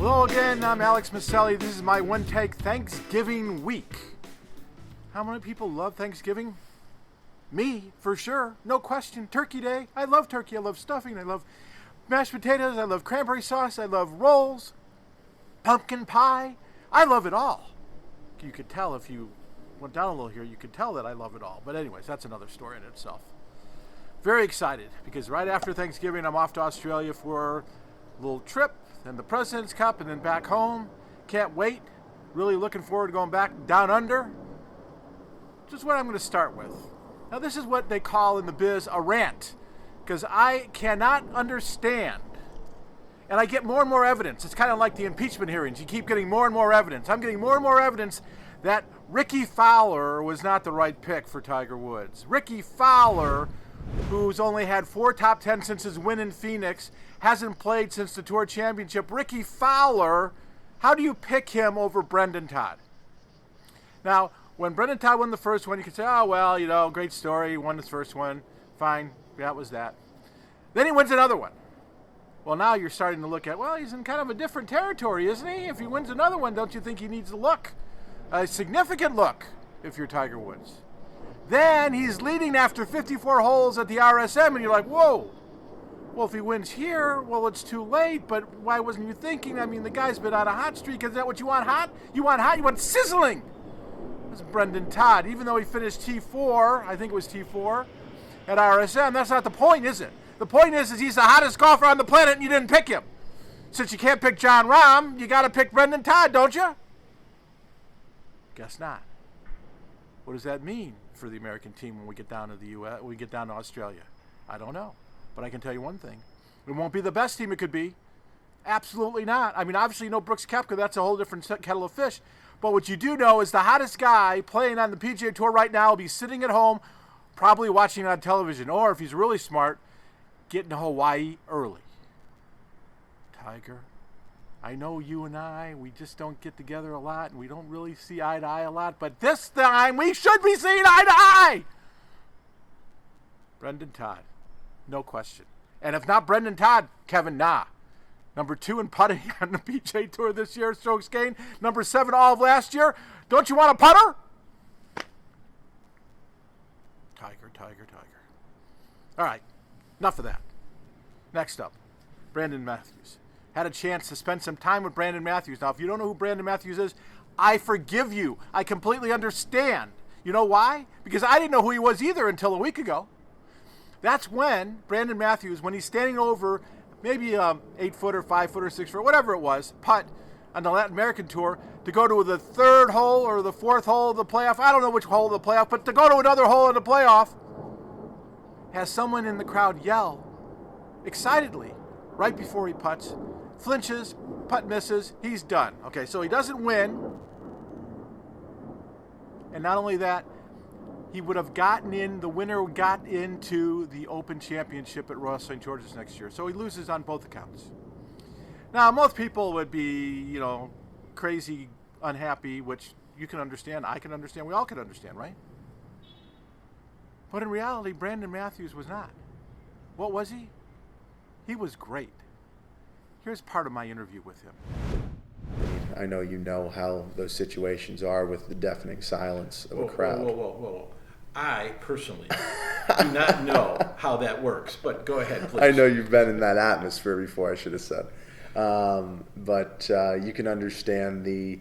Hello again, I'm Alex Miceli. This is my one take Thanksgiving week. How many people love Thanksgiving? Me, for sure, no question. Turkey Day, I love turkey, I love stuffing, I love mashed potatoes, I love cranberry sauce, I love rolls, pumpkin pie. I love it all. You could tell if you went down a little here, you could tell that I love it all. But anyways, that's another story in itself. Very excited because right after Thanksgiving, I'm off to Australia for a little trip, then the President's Cup, and then back home. Can't wait. Really looking forward to going back down under. Just what I'm going to start with. Now, this is what they call in the biz a rant, because I cannot understand. And I get more and more evidence. It's kind of like the impeachment hearings. You keep getting more and more evidence. I'm getting more and more evidence that Rickie Fowler was not the right pick for Tiger Woods. Rickie Fowler, who's only had 4 top 10 since his win in Phoenix, hasn't played since the Tour Championship. Rickie Fowler, how do you pick him over Brendan Todd? Now, when Brendan Todd won the first one, you could say, oh, well, you know, great story. He won his first one. Fine. That was that. Then he wins another one. Well, now you're starting to look at, well, he's in kind of a different territory, isn't he? If he wins another one, don't you think he needs a look? A significant look, if you're Tiger Woods. Then he's leading after 54 holes at the RSM, and you're like, whoa. Well, if he wins here, well, it's too late, but why wasn't you thinking? I mean, the guy's been on a hot streak. Is that what you want, hot? You want hot? You want sizzling. This is Brendan Todd. Even though he finished T4, I think it was T4, at RSM, that's not the point, is it? The point is he's the hottest golfer on the planet, and you didn't pick him. Since you can't pick Jon Rahm, you got to pick Brendan Todd, don't you? Guess not. What does that mean for the American team when we get down to the U.S., when we get down to Australia? I don't know. But I can tell you one thing. It won't be the best team it could be. Absolutely not. I mean, obviously, no Brooks Koepka. That's a whole different kettle of fish. But what you do know is the hottest guy playing on the PGA Tour right now will be sitting at home, probably watching on television. Or if he's really smart, getting to Hawaii early. Tiger, I know you and I, we just don't get together a lot, and we don't really see eye to eye a lot, but this time we should be seeing eye to eye. Brendan Todd, no question. And if not Brendan Todd, Kevin Na. Number 2 in putting on the PGA Tour this year, strokes gained. Number 7 all of last year. Don't you want a putter? Tiger, Tiger, Tiger. All right. Enough of that. Next up, Brandon Matthews. Had a chance to spend some time with Brandon Matthews. Now, if you don't know who Brandon Matthews is, I forgive you. I completely understand. You know why? Because I didn't know who he was either until a week ago. That's when Brandon Matthews, when he's standing over maybe 8-footer, 5-footer, 6-footer, whatever it was, putt on the Latin American Tour to go to the 3rd hole or the 4th hole of the playoff. I don't know which hole of the playoff, but to go to another hole in the playoff, has someone in the crowd yell excitedly right before he putts, flinches, putt misses, he's done. Okay, so he doesn't win. And not only that, he would have gotten in, the winner got into the Open Championship at Royal St. George's next year. So he loses on both accounts. Now, most people would be, crazy, unhappy, which you can understand, I can understand, we all can understand, right? But in reality, Brandon Matthews was not. What was he? He was great. Here's part of my interview with him. I know you know how those situations are with the deafening silence of a crowd. Whoa. I personally do not know how that works, but go ahead, please. I know you've been in that atmosphere before, I should have said. But you can understand the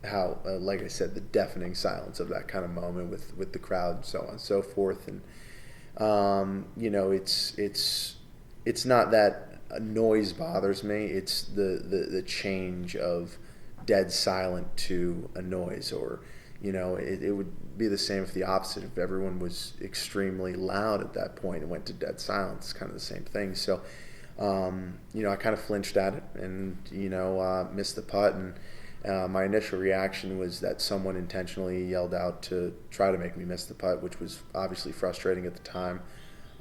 how, like I said, the deafening silence of that kind of moment with the crowd and so on and so forth. And, it's not that a noise bothers me. It's the change of dead silent to a noise, or, it would be the same if the opposite, if everyone was extremely loud at that point and went to dead silence, kind of the same thing. So, I kind of flinched at it and, missed the putt. And my initial reaction was that someone intentionally yelled out to try to make me miss the putt, which was obviously frustrating at the time.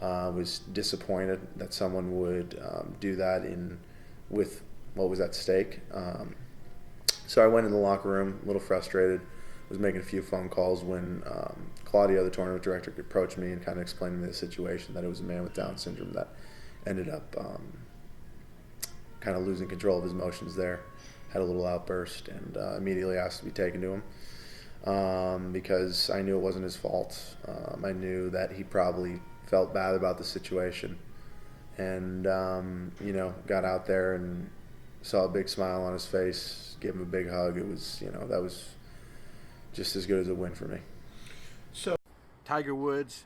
Was disappointed that someone would do that with what was at stake. So I went in the locker room a little frustrated, was making a few phone calls when Claudio, the tournament director, approached me and kind of explained to me the situation, that it was a man with Down syndrome that ended up kind of losing control of his emotions there. Had a little outburst and immediately asked to be taken to him because I knew it wasn't his fault. I knew that he probably felt bad about the situation, and you know, got out there and saw a big smile on his face, gave him a big hug. It was, you know, that was just as good as a win for me. So, Tiger Woods,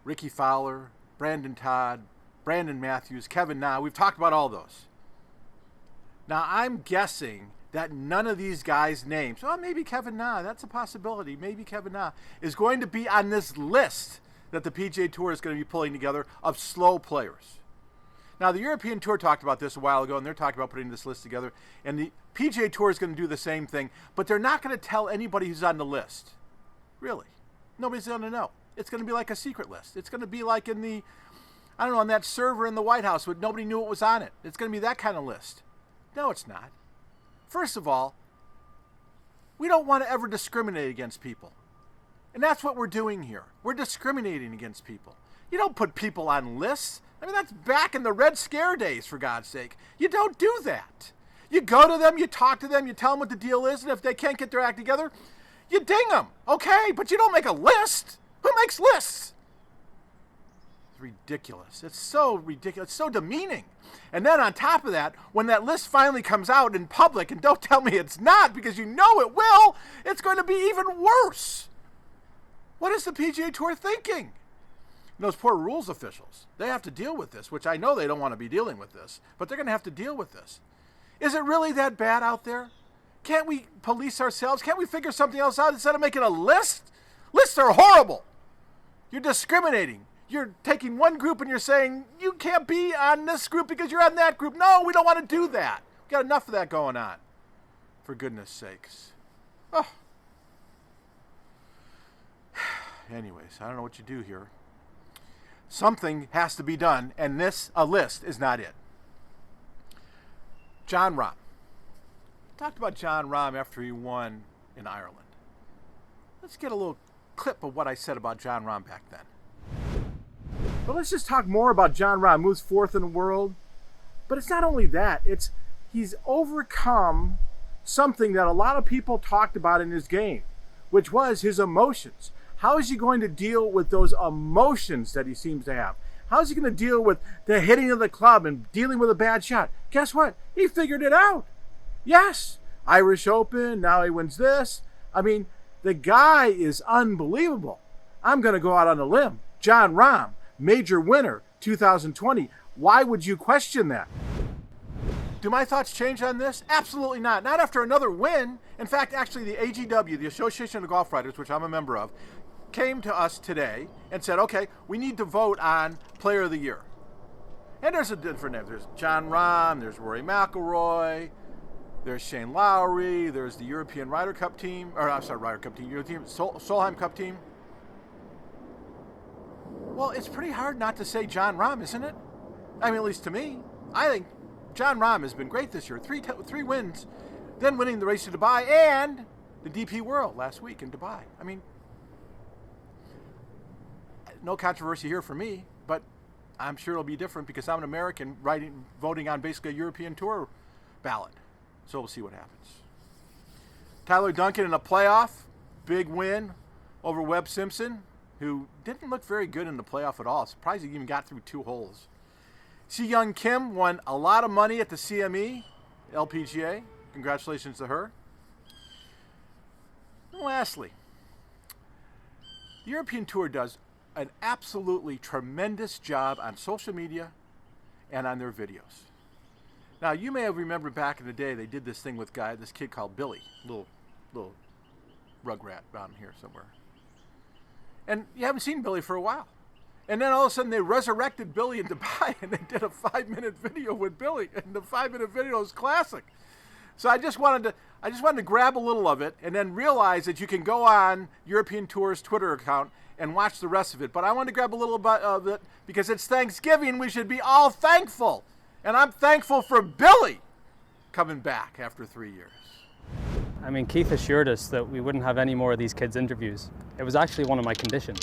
Rickie Fowler, Brandon Todd, Brandon Matthews, Kevin Na. We've talked about all those. Now, I'm guessing that none of these guys' names, well, maybe Kevin Na, that's a possibility, maybe Kevin Na, is going to be on this list that the PGA Tour is going to be pulling together of slow players. Now, the European Tour talked about this a while ago, and they're talking about putting this list together, and the PGA Tour is going to do the same thing, but they're not going to tell anybody who's on the list. Really. Nobody's going to know. It's going to be like a secret list. It's going to be like in the, I don't know, on that server in the White House where nobody knew what was on it. It's going to be that kind of list. No, it's not. First of all, we don't want to ever discriminate against people. And that's what we're doing here. We're discriminating against people. You don't put people on lists. I mean, that's back in the Red Scare days, for God's sake. You don't do that. You go to them, you talk to them, you tell them what the deal is, and if they can't get their act together, you ding them. Okay, but you don't make a list. Who makes lists? It's ridiculous. It's so ridiculous. It's so demeaning. And then on top of that, when that list finally comes out in public, and don't tell me it's not, because you know it will, it's going to be even worse. What is the PGA Tour thinking? And those poor rules officials, they have to deal with this, which I know they don't want to be dealing with this, but they're going to have to deal with this. Is it really that bad out there? Can't we police ourselves? Can't we figure something else out instead of making a list? Lists are horrible. You're discriminating. You're taking one group and you're saying, you can't be on this group because you're on that group. No, we don't want to do that. We've got enough of that going on. For goodness sakes. Oh. Anyways, I don't know what you do here. Something has to be done, and a list is not it. Jon Rahm. Talked about Jon Rahm after he won in Ireland. Let's get a little clip of what I said about Jon Rahm back then. But let's just talk more about Jon Rahm. Moves fourth in the world. But it's not only that. It's he's overcome something that a lot of people talked about in his game, which was his emotions. How is he going to deal with those emotions that he seems to have? How is he going to deal with the hitting of the club and dealing with a bad shot? Guess what? He figured it out. Yes, Irish Open, now he wins this. I mean, the guy is unbelievable. I'm going to go out on a limb. Jon Rahm, major winner, 2020. Why would you question that? Do my thoughts change on this? Absolutely not. Not after another win. In fact, actually, the AGW, the Association of Golf Writers, which I'm a member of, came to us today and said, okay, we need to vote on Player of the Year. And there's a different name. There's Jon Rahm, there's Rory McIlroy, there's Shane Lowry, there's the European Ryder Cup Team, or I'm sorry, Ryder Cup Team, European Solheim Cup Team. Well, it's pretty hard not to say Jon Rahm, isn't it? I mean, at least to me. I think Jon Rahm has been great this year. Three wins, then winning the race to Dubai and the DP World last week in Dubai. I mean, no controversy here for me, but I'm sure it'll be different because I'm an American voting on basically a European Tour ballot. So we'll see what happens. Tyler Duncan in a playoff, big win over Webb Simpson, who didn't look very good in the playoff at all. Surprised he even got through 2 holes. Si Young Kim won a lot of money at the CME LPGA. Congratulations to her. And lastly, the European Tour does an absolutely tremendous job on social media and on their videos. Now, you may have remembered back in the day they did this thing with this kid called Billy, little rugrat down here somewhere. And you haven't seen Billy for a while. And then all of a sudden they resurrected Billy in Dubai and they did a 5-minute video with Billy, and the 5-minute video is classic. So I just wanted to grab a little of it and then realize that you can go on European Tour's Twitter account and watch the rest of it. But I want to grab a little bit of it because it's Thanksgiving. We should be all thankful. And I'm thankful for Billy coming back after 3 years. I mean, Keith assured us that we wouldn't have any more of these kids' interviews. It was actually one of my conditions.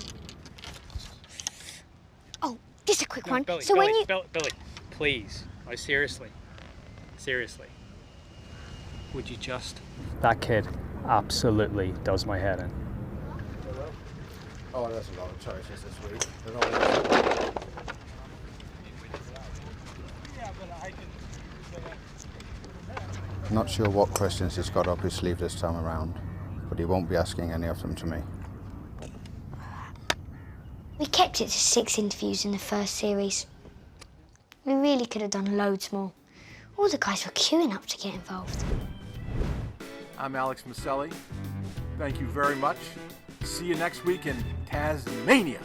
Oh, just a quick one. Billy, So Billy, when you... Billy, please. Seriously. Seriously. Would you just? That kid absolutely does my head in. Oh, there's a lot of choices this week. Not sure what questions he's got up his sleeve this time around, but he won't be asking any of them to me. We kept it to 6 interviews in the first series. We really could have done loads more. All the guys were queuing up to get involved. I'm Alex Miceli. Thank you very much. See you next week in Tasmania.